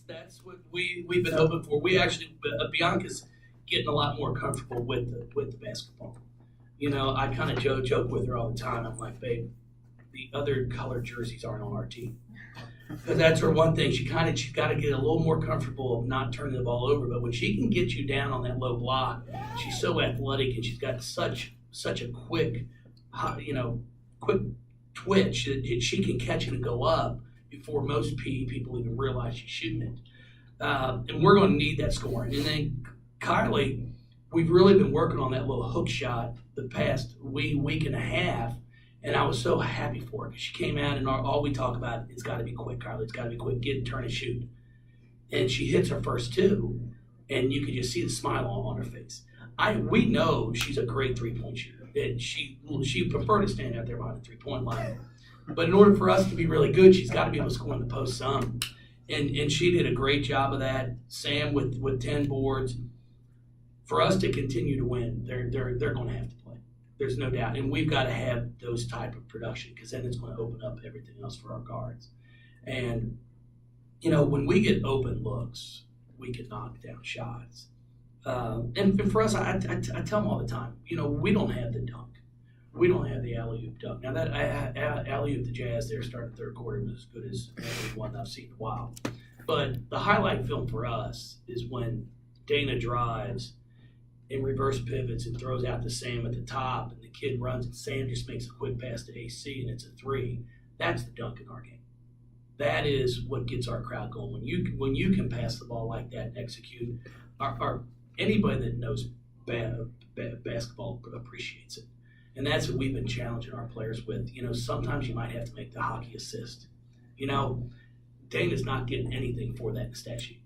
that's what we've been hoping for. We actually Bianca's getting a lot more comfortable with the basketball. I kind of joke with her all the time. I'm like, babe, the other colored jerseys aren't on our team. Because that's her one thing. She's got to get a little more comfortable of not turning the ball over. But when she can get you down on that low block, she's so athletic and she's got such a quick twitch that she can catch it and go up before most PE people even realize she's shooting it. And we're going to need that scoring. And then Kylie, we've really been working on that little hook shot the past week and a half. And I was so happy for her because she came out and all we talk about, it's got to be quick, Carly. It's got to be quick. Get, turn, and shoot. And she hits her first two, and you can just see the smile on her face. We know she's a great three-point shooter. And she preferred to stand out there behind the three-point line. But in order for us to be really good, she's got to be able to score in the post some. And she did a great job of that. Sam with 10 boards. For us to continue to win, they're going to have to play. There's no doubt. And we've got to have those type of production because then it's going to open up everything else for our guards. And, when we get open looks, we can knock down shots. And for us, I tell them all the time, we don't have the dunk. We don't have the alley-oop dunk. Now, that alley-oop the Jazz there starting third quarter was as good as any one I've seen in a while. But the highlight film for us is when Dana drives and reverse pivots and throws out to Sam at the top, and the kid runs, and Sam just makes a quick pass to AC, and it's a three. That's the dunk in our game. That is what gets our crowd going. When you can pass the ball like that and execute, anybody that knows basketball appreciates it. And that's what we've been challenging our players with. Sometimes you might have to make the hockey assist. Dana's not getting anything for that in the stat sheet.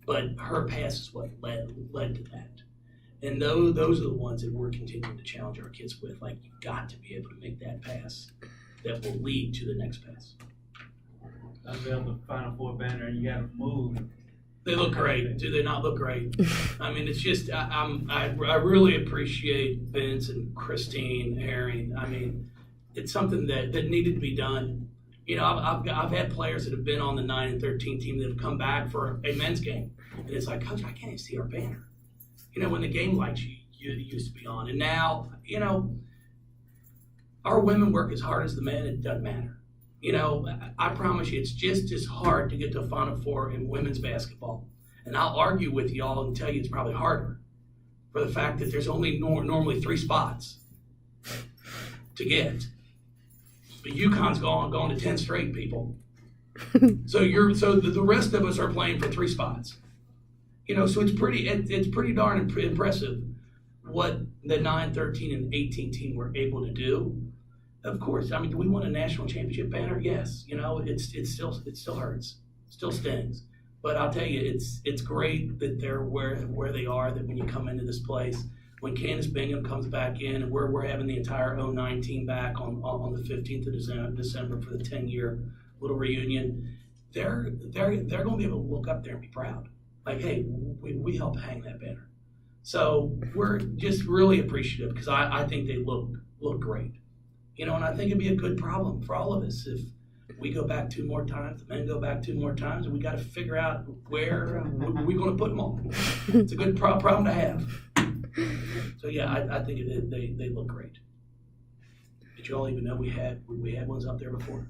But her pass is what led to that. And those are the ones that we're continuing to challenge our kids with. Like, you've got to be able to make that pass that will lead to the next pass. I built the Final Four banner and you got to move. They look great. Do they not look great? I mean, it's just I really appreciate Vince and Christine Herring. I mean, it's something that needed to be done. I've had players that have been on the 9 and 13 team that have come back for a men's game, and it's like, Coach, I can't even see our banner. When the game lights you used to be on, and now our women work as hard as the men. It doesn't matter. I promise you, it's just as hard to get to a Final Four in women's basketball. And I'll argue with y'all and tell you it's probably harder for the fact that there's only normally 3 spots to get. But UConn's gone to 10 straight, people. So the rest of us are playing for 3 spots. So it's pretty darn impressive what the 9, 13, and 18 team were able to do. Of course, I mean, do we win a national championship banner? Yes. It still hurts, still stings. But I'll tell you, it's great that they're where they are. That when you come into this place, when Candace Bingham comes back in, and we're having the entire 09 team back on the 15th of December for the 10-year little reunion, they're going to be able to look up there and be proud. Like, hey, we helped hang that banner. So we're just really appreciative because I think they look great. And I think it'd be a good problem for all of us if we go back 2 more times, the men go back 2 more times, and we got to figure out where we're going to put them on. It's a good problem to have. So yeah, I think they look great. Did you all even know we had ones up there before?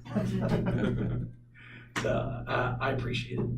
So I appreciate it.